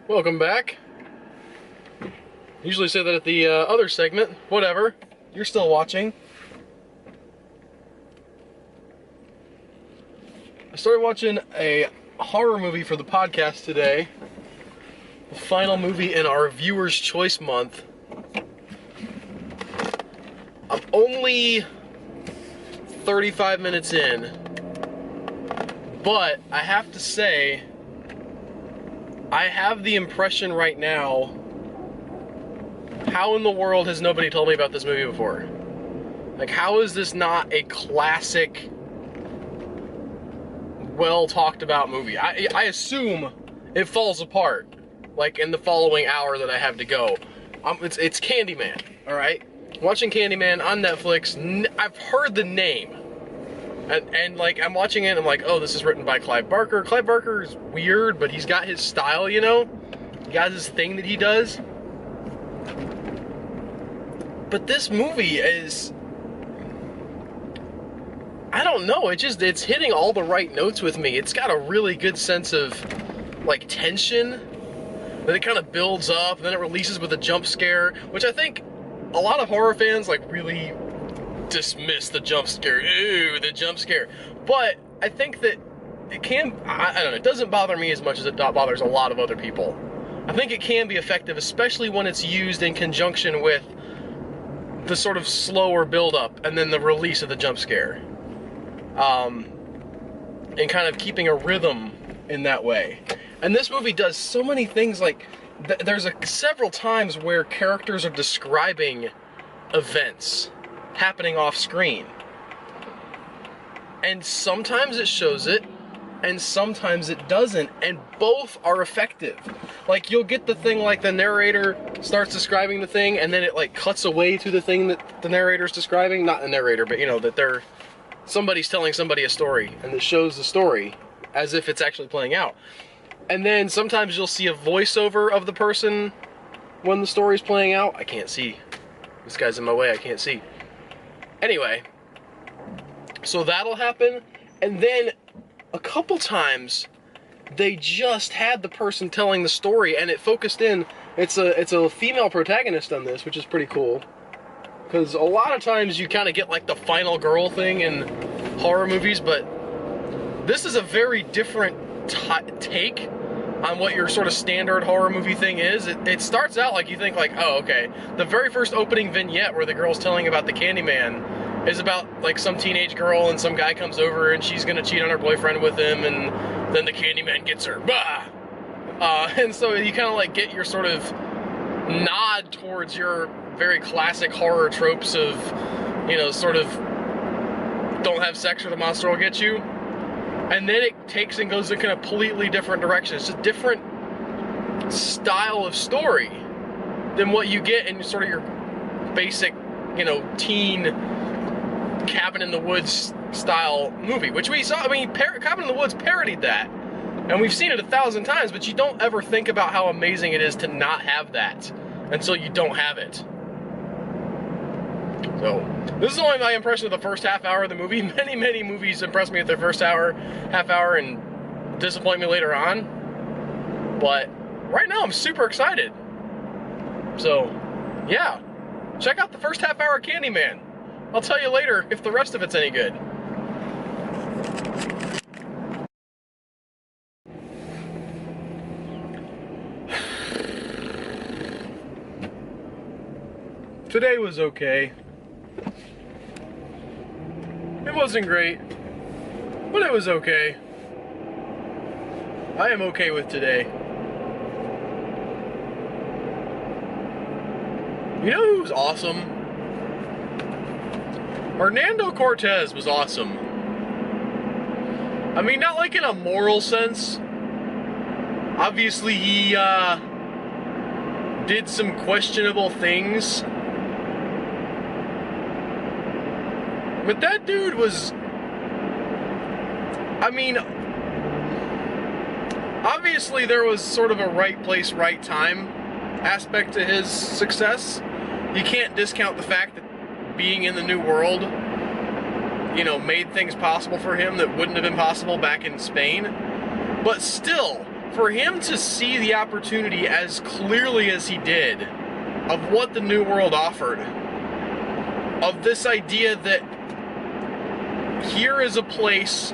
Welcome back. Usually say that at the other segment. Whatever. You're still watching. I started watching a horror movie for the podcast today. The final movie in our Viewer's Choice Month. I'm only 35 minutes in, but I have to say, I have the impression right now, how in the world has nobody told me about this movie before? Like, how is this not a classic, well talked about movie? I assume it falls apart, like in the following hour that I have to go. It's Candyman, alright? Watching Candyman on Netflix. I've heard the name. And like, I'm watching it and I'm like, oh, this is written by Clive Barker. Clive Barker is weird, but he's got his style, you know? He got his thing that he does. But this movie is, I don't know, it's hitting all the right notes with me. It's got a really good sense of, like, tension. Then it kind of builds up, and then it releases with a jump scare, which I think a lot of horror fans, like, really dismiss the jump scare. Ooh, the jump scare. But I think that it can, I don't know, it doesn't bother me as much as it bothers a lot of other people. I think it can be effective, especially when it's used in conjunction with the sort of slower build-up and then the release of the jump scare. And kind of keeping a rhythm in that way. And this movie does so many things, like, there's several times where characters are describing events happening off screen. And sometimes it shows it, and sometimes it doesn't, and both are effective. Like, you'll get the thing like the narrator starts describing the thing, and then it like cuts away to the thing that the narrator's describing. Not the narrator, but you know, that somebody's telling somebody a story, and it shows the story as if it's actually playing out. And then sometimes you'll see a voiceover of the person when the story's playing out. I can't see. This guy's in my way, I can't see. Anyway, so that'll happen, and then a couple times they just had the person telling the story, and it focused in. It's a female protagonist on this, which is pretty cool, because a lot of times you kind of get like the final girl thing in horror movies, but this is a very different take on what your sort of standard horror movie thing is. It starts out like you think like, oh, okay. The very first opening vignette where the girl's telling about the Candyman is about like some teenage girl and some guy comes over and she's gonna cheat on her boyfriend with him, and then the Candyman gets her. Bah! And so you kind of like get your sort of nod towards your very classic horror tropes of, you know, sort of don't have sex or the monster will get you. And then it takes and goes in a completely different direction. It's a different style of story than what you get in sort of your basic, you know, teen cabin in the woods style movie, which we saw. I mean, Cabin in the Woods parodied that, and we've seen it 1,000 times, but you don't ever think about how amazing it is to not have that until you don't have it. So, this is only my impression of the first half hour of the movie. Many, many movies impress me with their first half hour, and disappoint me later on. But right now, I'm super excited. So, yeah. Check out the first half hour of Candyman. I'll tell you later if the rest of it's any good. Today was okay. It wasn't great, but it was okay. I am okay with today. You know who was awesome? Hernando Cortes was awesome. I mean, not like in a moral sense. Obviously, he did some questionable things. But that dude was, I mean, obviously there was sort of a right place, right time aspect to his success. You can't discount the fact that being in the New World, you know, made things possible for him that wouldn't have been possible back in Spain. But still, for him to see the opportunity as clearly as he did of what the New World offered, of this idea that here is a place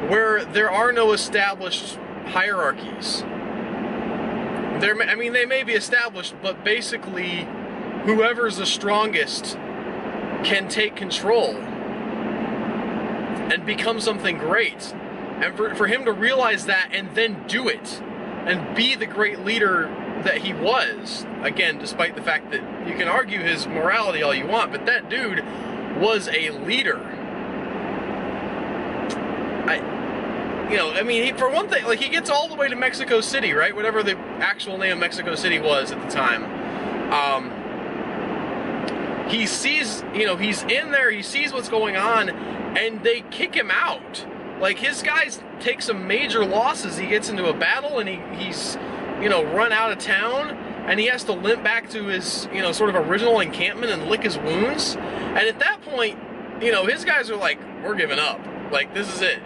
where there are no established hierarchies. I mean, they may be established, but basically, whoever's the strongest can take control and become something great. And for him to realize that and then do it, and be the great leader that he was, again, despite the fact that you can argue his morality all you want, but that dude was a leader. I mean, for one thing, like, he gets all the way to Mexico City, right? Whatever the actual name of Mexico City was at the time. He sees, he's in there, he sees what's going on, and they kick him out. Like, his guys take some major losses. He gets into a battle, and he's, run out of town, and he has to limp back to his, sort of original encampment and lick his wounds. And at that point, his guys are like, we're giving up. Like, this is it,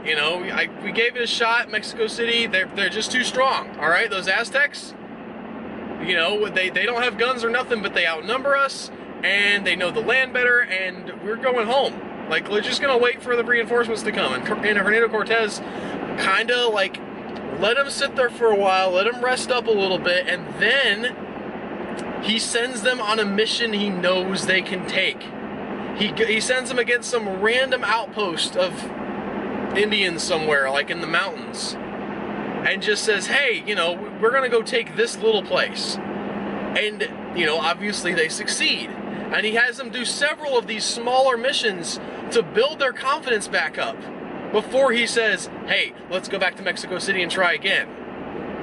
we gave it a shot. Mexico City, they're just too strong, all right? Those Aztecs, they don't have guns or nothing, but they outnumber us, and they know the land better, and we're going home. Like, we're just gonna wait for the reinforcements to come. And Hernando Cortes kind of, like, let him sit there for a while, let him rest up a little bit, and then he sends them on a mission he knows they can take. He sends them against some random outpost of Indians somewhere, like in the mountains, and just says, hey, we're gonna go take this little place. And, obviously they succeed. And he has them do several of these smaller missions to build their confidence back up before he says, hey, let's go back to Mexico City and try again.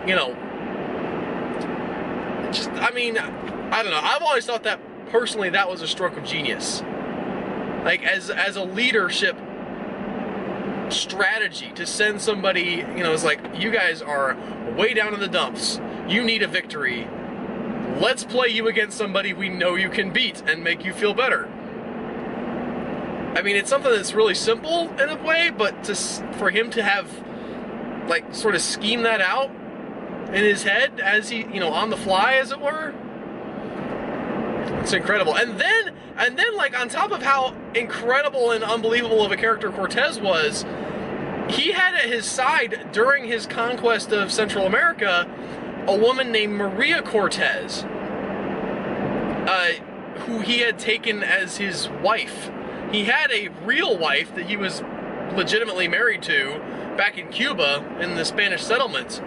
I don't know. I've always thought that, personally, that was a stroke of genius. Like, as a leadership strategy, to send somebody, it's like, you guys are way down in the dumps. You need a victory. Let's play you against somebody we know you can beat and make you feel better. I mean, it's something that's really simple in a way, but for him to have, like, sort of scheme that out in his head as he, on the fly, as it were, it's incredible. And then, like, on top of how incredible and unbelievable of a character Cortes was, he had at his side during his conquest of Central America a woman named Maria Cortes, who he had taken as his wife. He had a real wife that he was legitimately married to back in Cuba in the Spanish settlement,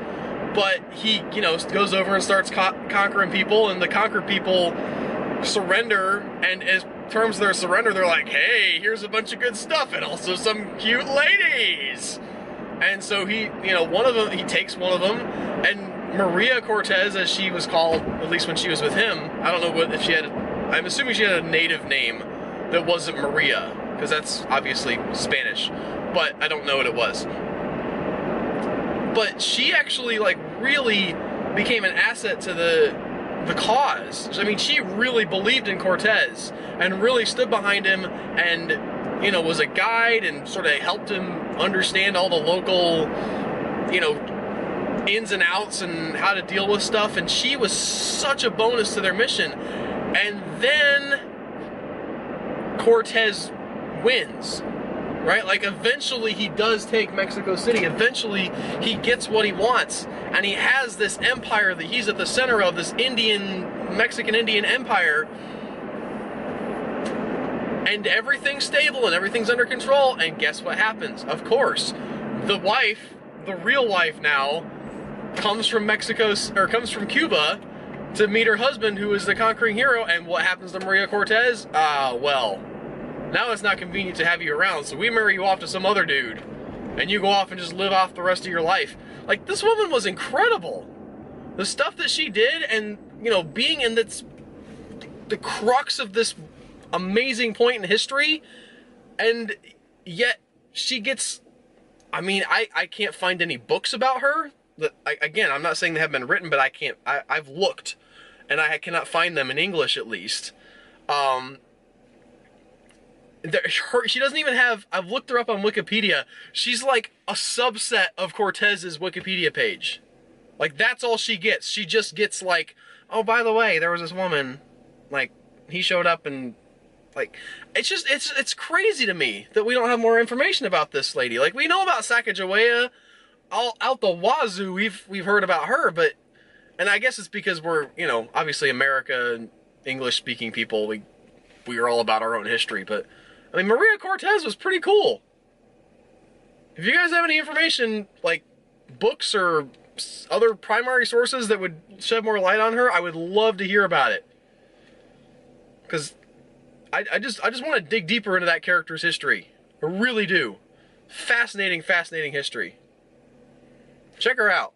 but he, goes over and starts conquering people, and the conquered people surrender, and as terms of their surrender, they're like, hey, here's a bunch of good stuff, and also some cute ladies. And so he, he takes one of them, and Maria Cortes, as she was called, at least when she was with him, I don't know if she had, I'm assuming she had a native name that wasn't Maria, because that's obviously Spanish, but I don't know what it was. But she actually, like, really became an asset to the cause. I mean, she really believed in Cortes and really stood behind him, and, was a guide and sort of helped him understand all the local, ins and outs and how to deal with stuff, and she was such a bonus to their mission. And then Cortes wins, right? Like, eventually he does take Mexico City. Eventually he gets what he wants, and he has this empire that he's at the center of, this Mexican-Indian empire, and everything's stable and everything's under control. And guess what happens? Of course, the wife, the real wife now, comes from Cuba to meet her husband, who is the conquering hero. And what happens to Maria Cortes? Well, now it's not convenient to have you around, so we marry you off to some other dude, and you go off and just live off the rest of your life. Like, this woman was incredible. The stuff that she did, and, being in the crux of this amazing point in history, and yet she gets, I mean, I can't find any books about her. Again, I'm not saying they have been written, but I've looked, and I cannot find them in English, at least. She doesn't even have, I've looked her up on Wikipedia, she's like a subset of Cortez's Wikipedia page. Like, that's all she gets. She just gets, like, oh, by the way, there was this woman, like, he showed up and, like, it's just, it's crazy to me that we don't have more information about this lady. Like, we know about Sacagawea, all out the wazoo, we've heard about her, but, and I guess it's because we're, you know, obviously America, English-speaking people, we are all about our own history, but, I mean, Maria Cortes was pretty cool. If you guys have any information, like, books or other primary sources that would shed more light on her, I would love to hear about it. Because I just want to dig deeper into that character's history. I really do. Fascinating, fascinating history. Check her out.